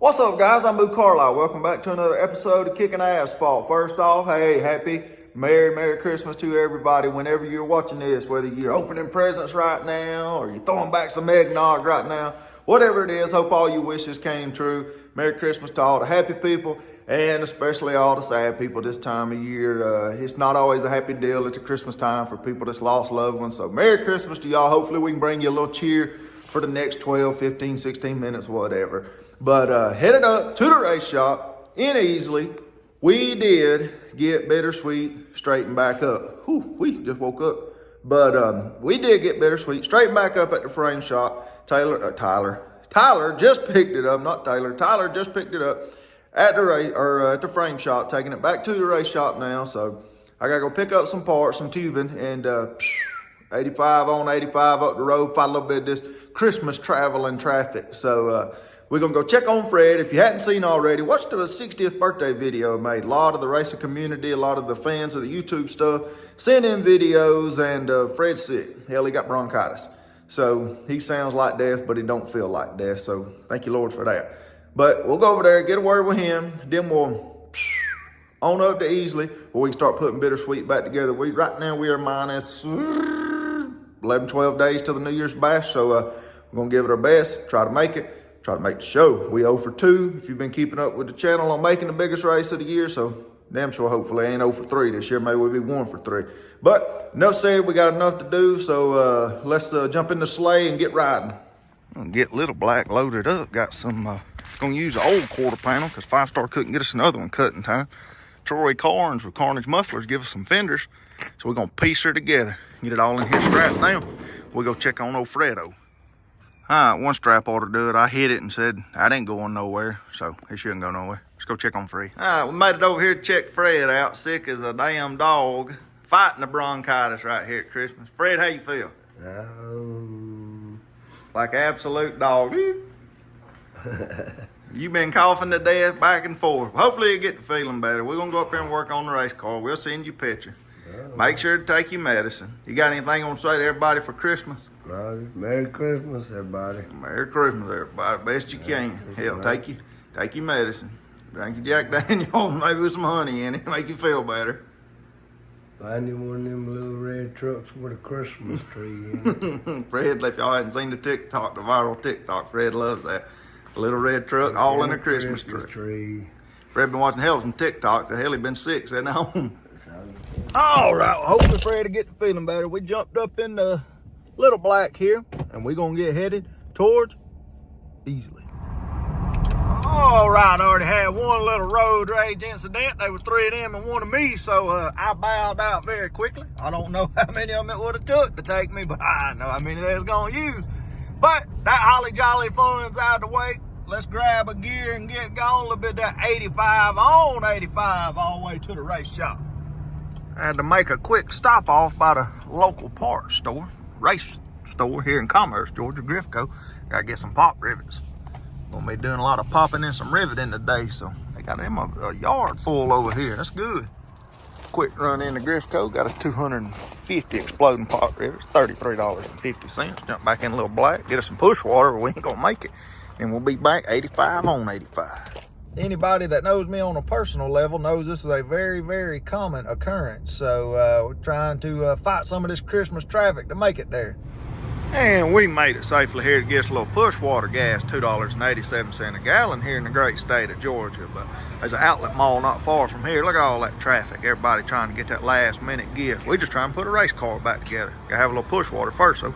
What's up, guys? I'm Boo Carlisle. Welcome back to another episode of Kicking Asphalt. First off, hey, happy Merry Christmas to everybody whenever you're watching this, whether you're opening presents right now or you're throwing back some eggnog right now, whatever it is, hope all your wishes came true. Merry Christmas to all the happy people and especially all the sad people this time of year. It's not always a happy deal at the Christmas time for people that's lost loved ones. So Merry Christmas to y'all. Hopefully we can bring you a little cheer for the next 12, 15, 16 minutes, whatever. But headed up to the race shop in Easley, we did get Bittersweet straightened back up. Whew, we just woke up. But we did get Bittersweet straightened back up at the frame shop. Tyler just picked it up, not Taylor. Tyler just picked it up at the at the frame shop, taking it back to the race shop now. So I gotta go pick up some parts, some tubing, and 85 on 85 up the road, fight a little bit of this Christmas traveling traffic. So we're going to go check on Fred. If you hadn't seen already, watch the 60th birthday video I made. A lot of the racing community, a lot of the fans of the YouTube stuff sent in videos, and Fred's sick. Hell, he got bronchitis. So he sounds like death, but he don't feel like death. So thank you, Lord, for that. But we'll go over there, get a word with him. Then we'll on up to Easley where we can start putting Bittersweet back together. Right now we are minus 11, 12 days till the New Year's bash. So we're going to give it our best, try to make it. Try to make the show. We 0 for 2 if you've been keeping up with the channel on making the biggest race of the year. So damn sure hopefully I ain't 0 for 3 this year. Maybe we'll be 1 for 3. But enough said, we got enough to do. So let's jump in the sleigh and get riding. I'm gonna get Little Black loaded up. Got some, gonna use the old quarter panel because 5 Star couldn't get us another one cut in time. Troy Carnes with Carnage Mufflers give us some fenders. So we're gonna piece her together. Get it all in here strapped now. We'll go check on old Fredo. All right, one strap ought to do it. I hit it and said, I ain't going nowhere, so it shouldn't go nowhere. Let's go check on Fred. All right, we made it over here to check Fred out, sick as a damn dog, fighting the bronchitis right here at Christmas. Fred, how you feel? Like an absolute dog. You've been coughing to death back and forth. Hopefully you get to feeling better. We're gonna go up here and work on the race car. We'll send you a picture. Make sure to take your medicine. You got anything you want to say to everybody for Christmas? Merry Christmas, everybody. Merry Christmas, everybody. Best you can. Hell, take your medicine. Drink your Jack Daniels, maybe with some honey in it, make you feel better. Find you one of them little red trucks with a Christmas tree in it. Fred, if y'all hadn't seen the TikTok, the viral TikTok, Fred loves that. A little red truck, all in a Christmas tree. Fred been watching hell of some TikTok. The hell, he been sick, sitting at home. All right, hopefully Fred will get to feeling better. We jumped up in the Little Black here, and we're gonna get headed towards Easley. All right, I already had one little road rage incident. There were 3 of them and 1 of me, so I bowed out very quickly. I don't know how many of them it would have took to take me, but I know how many they was gonna use. But that holly jolly fun's out of the way. Let's grab a gear and get going. A little bit of that 85 on 85 all the way to the race shop. I had to make a quick stop off by the local parts store. Race store here in Commerce, Georgia, Griffco. Gotta get some pop rivets. Gonna be doing a lot of popping in some riveting today, so they got them a yard full over here. That's good. Quick run into Griffco. Got us 250 exploding pop rivets, $33.50. Jump back in a Little Black, get us some push water, or we ain't gonna make it. And we'll be back 85 on 85. Anybody that knows me on a personal level knows this is a very common occurrence. So we're trying to fight some of this Christmas traffic to make it there. And we made it safely here to get us a little push water gas, $2.87 a gallon here in the great state of Georgia. But there's an outlet mall not far from here. Look at all that traffic. Everybody trying to get that last minute gift. We just trying to put a race car back together. Gotta have a little push water first, though.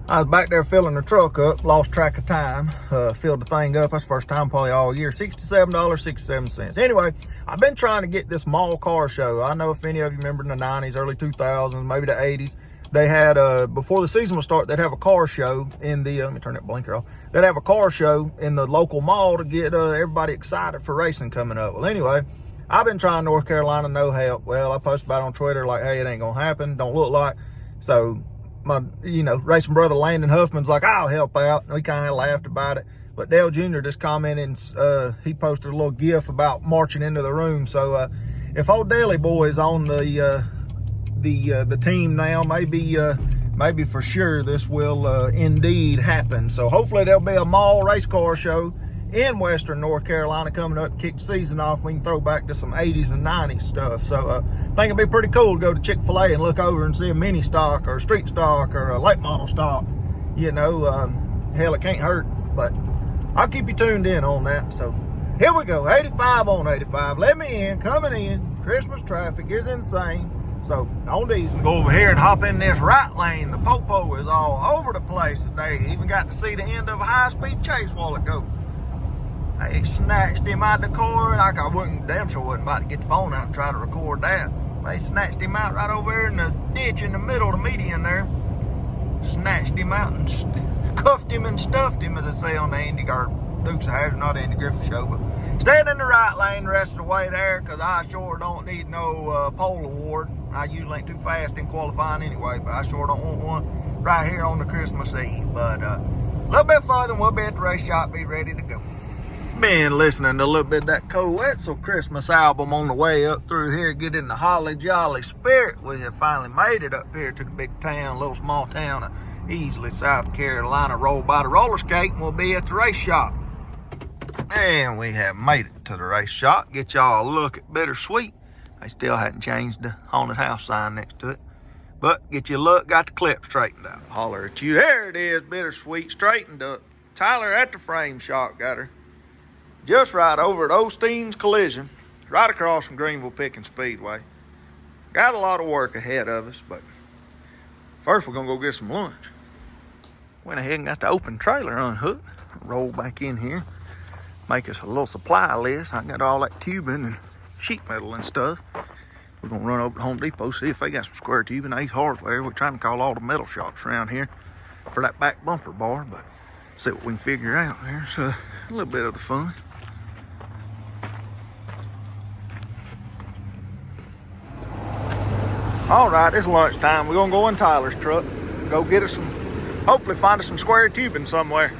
I was back there filling the truck up, lost track of time, filled the thing up. That's the first time probably all year, $67.67. Anyway, I've been trying to get this mall car show. I know if many of you remember in the 90s, early 2000s, maybe the 80s, they had, before the season would start, they'd have a car show in the, let me turn that blinker off. They'd have a car show in the local mall to get everybody excited for racing coming up. Well, anyway, I've been trying North Carolina, no help. Well, I posted about it on Twitter like, hey, it ain't gonna happen, don't look like. So my, racing brother Landon Huffman's like, I'll help out. And we kind of laughed about it. But Dale Jr. just commented, he posted a little gif about marching into the room. So if old Daly Boy is on the team now, maybe for sure this will indeed happen. So hopefully there'll be a mall race car show in Western North Carolina coming up to kick the season off. We can throw back to some 80s and 90s stuff. So I think it'd be pretty cool to go to Chick-fil-A and look over and see a mini stock or a street stock or a late model stock. You know, hell, it can't hurt. But I'll keep you tuned in on that. So here we go, 85 on 85. Let me in, coming in. Christmas traffic is insane. So on these, go over here and hop in this right lane. The popo is all over the place today. Even got to see the end of a high-speed chase while ago. They snatched him out of the car, and I wouldn't, damn sure wasn't about to get the phone out and try to record that. They snatched him out right over there in the ditch in the middle of the median there. Snatched him out and cuffed him and stuffed him, as I say on the Dukes of Hazzard, not Andy Griffith show, but staying in the right lane the rest of the way there, because I sure don't need no pole award. I usually ain't too fast in qualifying anyway, but I sure don't want one right here on the Christmas Eve. But a little bit further and we'll be at the race shop, be ready to go. Been listening to a little bit of that Coetzel Christmas album on the way up through here, get in the holly jolly spirit. We have finally made it up here to the big town, little small town of Easley, South Carolina. Roll by the roller skate and we'll be at the race shop. And we have made it to the race shop. Get y'all a look at Bittersweet. They still hadn't changed the haunted house sign next to it. But get you a look, got the clip straightened out. Holler at you. There it is, Bittersweet, straightened up. Tyler at the frame shop got her. Just right over at Osteen's Collision, right across from Greenville Pickens Speedway. Got a lot of work ahead of us, but first we're gonna go get some lunch. Went ahead and got the open trailer unhooked. Rolled back in here. Make us a little supply list. I got all that tubing and sheet metal and stuff. We're gonna run over to Home Depot, see if they got some square tubing. Ace Hardware. We're trying to call all the metal shops around here for that back bumper bar, but see what we can figure out. There's a little bit of the fun. All right, it's lunchtime. We're gonna go in Tyler's truck, go get us some, hopefully find us some square tubing somewhere.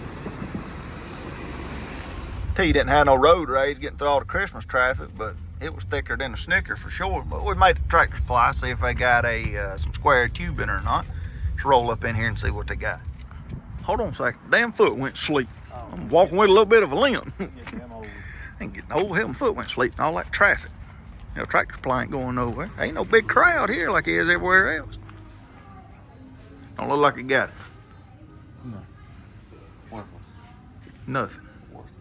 T didn't have no road rage getting through all the Christmas traffic, but it was thicker than a Snicker for sure. But we made the Tractor Supply, see if they got some square tubing or not. Let's roll up in here and see what they got. Hold on a second. Damn foot went to sleep. I'm walking with a little bit of a limp. Ain't getting old. Hell, my foot went to sleep and all that traffic. You know, Tractor Supply ain't going nowhere. Ain't no big crowd here like there is everywhere else. Don't look like it got it. No. Worthless. Nothing. Worthless.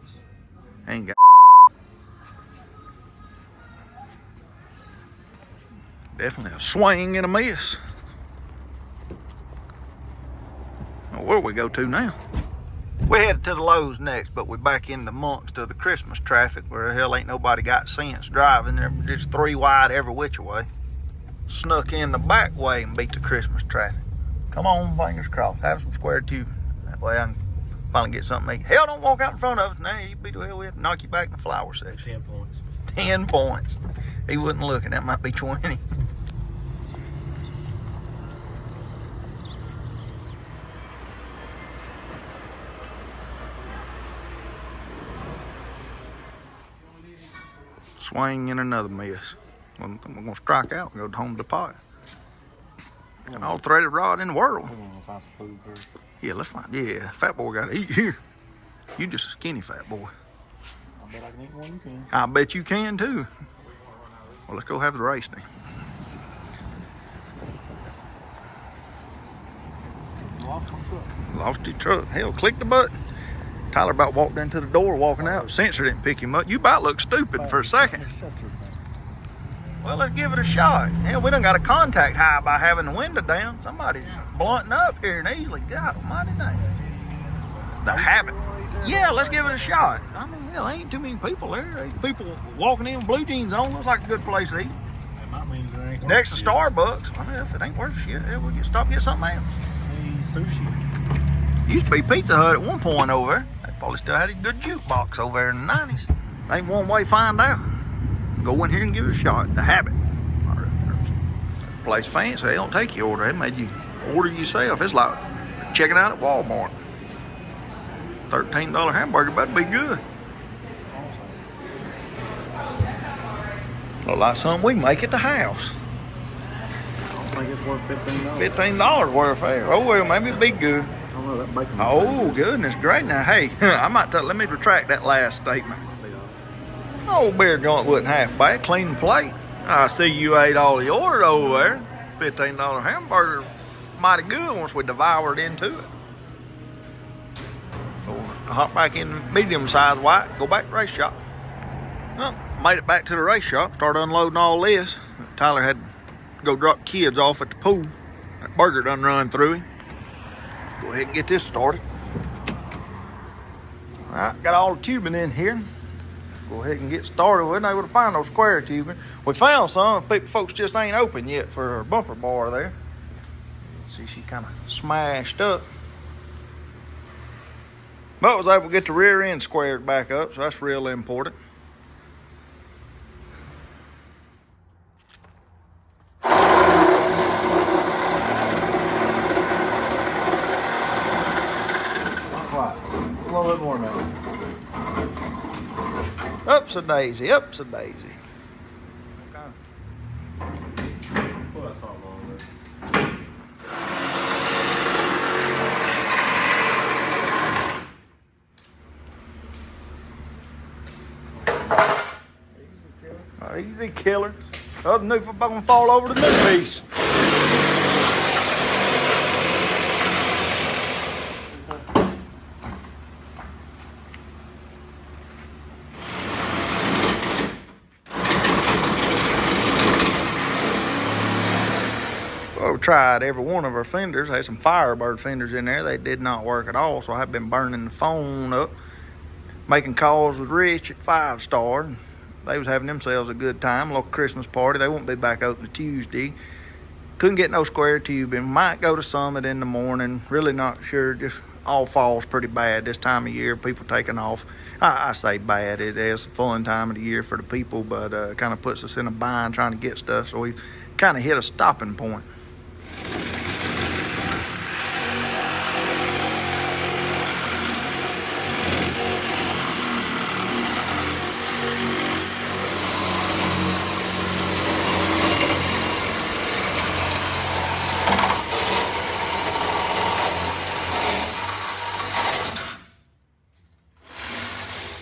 Ain't got definitely a swing and a miss. Well, where do we go to now? We headed to the Lowe's next, but we're back in the months of the Christmas traffic where the hell ain't nobody got sense driving. They're just three wide every which way. Snuck in the back way and beat the Christmas traffic. Come on, fingers crossed. Have some square tubing. That way I can finally get something to eat. Hell, don't walk out in front of us now. You beat the hell with it. Knock you back in the flower section. 10 points. 10 points. He wasn't looking. That might be 20. Swing and another miss. We're going to strike out and go to Home Depot. All threaded rod in the world. I'm gonna find some food first. Yeah, let's find. Yeah, fat boy got to eat here. You just a skinny fat boy. I bet I can eat one. You can. I bet you can too. Well, let's go have the race then. Lost my truck. Lost his truck. Hell, click the button. Tyler about walked into the door walking out. Sensor didn't pick him up. You about looked stupid for a second. Shut your mouth. Well, let's give it a shot. Hell, we done got a contact high by having the window down. Somebody's blunting up here and easily. God almighty name. The habit. Yeah, let's give it a shot. I mean, hell, ain't too many people there. There's people walking in with blue jeans on. Looks like a good place to eat. That might mean there ain't Next to Starbucks. Well, if it ain't worth shit, hell, we'll stop and get something else. Hey, sushi. Used to be Pizza Hut at one point over there. They probably still had a good jukebox over there in the 90s. Ain't one way to find out. Go in here and give it a shot. The habit. Place fancy. They don't take your order. They made you order yourself. It's like checking out at Walmart. $13 hamburger better be good. Look like something we make at the house. I don't think it's worth $15. $15 worth of fare. Oh well, maybe it'd be good. don't know, that bacon. Oh, goodness great. Now, hey, I might let me retract that last statement. Old beer joint wasn't half bad. Clean plate. I see you ate all yours over there. $15 hamburger. Mighty good once we devoured into it. So, hop back in medium-sized white. Go back to the race shop. Well, made it back to the race shop. Started unloading all this. Tyler had to go drop kids off at the pool. That burger done run through him. Go ahead and get this started. All right, got all the tubing in here. Go ahead and get started. We wasn't able to find no square tubing. We found some. Folks just ain't open yet for her bumper bar there. See, she kind of smashed up. But was able to get the rear end squared back up, so that's real important. Right. A little bit more now. Ups a daisy, ups a daisy. Okay. Pull that salt on there. Easy killer. Other new gonna fall over the new piece. Well, we tried every one of our fenders. Had some Firebird fenders in there. They did not work at all, so I've been burning the phone up, making calls with Rich at 5 Star. They was having themselves a good time, local Christmas party. They won't be back open Tuesday. Couldn't get no square tubing. Might go to Summit in the morning. Really not sure. Just all falls pretty bad this time of year. People taking off. I say bad. It is a fun time of the year for the people, but kind of puts us in a bind trying to get stuff. So we kind of hit a stopping point.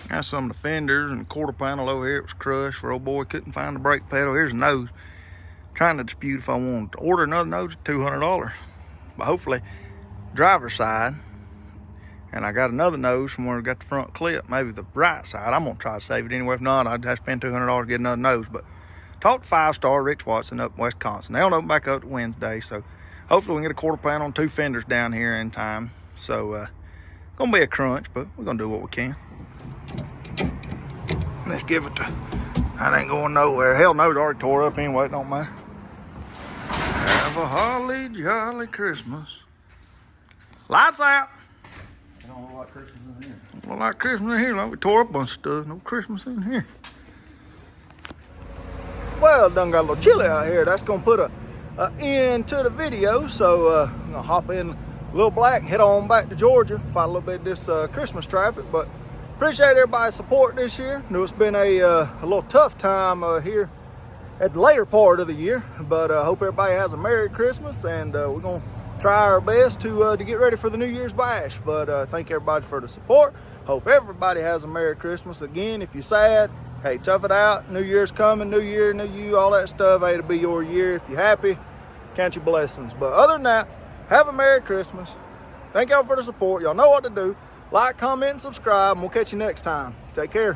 Got some of the fenders and the quarter panel over here. It was crushed where old boy couldn't find the brake pedal. Here's a nose. Trying to dispute if I wanted to order another nose at $200. But hopefully, driver's side. And I got another nose from where we got the front clip. Maybe the right side. I'm going to try to save it anyway. If not, I'd have to spend $200 to get another nose. But talked to 5 Star Rich Watson up in Wisconsin. They'll open back up to Wednesday. So hopefully we can get a quarter panel and 2 fenders down here in time. So gonna be a crunch, but we're gonna do what we can. Let's give it to, that ain't going nowhere. Hell no, it's already tore up anyway, it don't matter. Have a holly jolly Christmas. Lights out. It don't look like Christmas in here. Well, like Christmas in here, like we tore up a bunch of stuff. No Christmas in here. Well, done got a little chilly out here. That's gonna put a end to the video. So I'm gonna hop in a little black and head on back to Georgia. Fight a little bit of this Christmas traffic, but appreciate everybody's support this year. Knew it's been a little tough time here at the later part of the year, but hope everybody has a Merry Christmas, and we're gonna try our best to get ready for the New Year's bash. But thank everybody for the support. Hope everybody has a Merry Christmas. Again, if you're sad, hey, tough it out. New Year's coming, new year, new you, all that stuff. Hey, it'll be your year. If you're happy, count your blessings. But other than that, have a Merry Christmas. Thank y'all for the support. Y'all know what to do. Like, comment, and subscribe, and we'll catch you next time. Take care.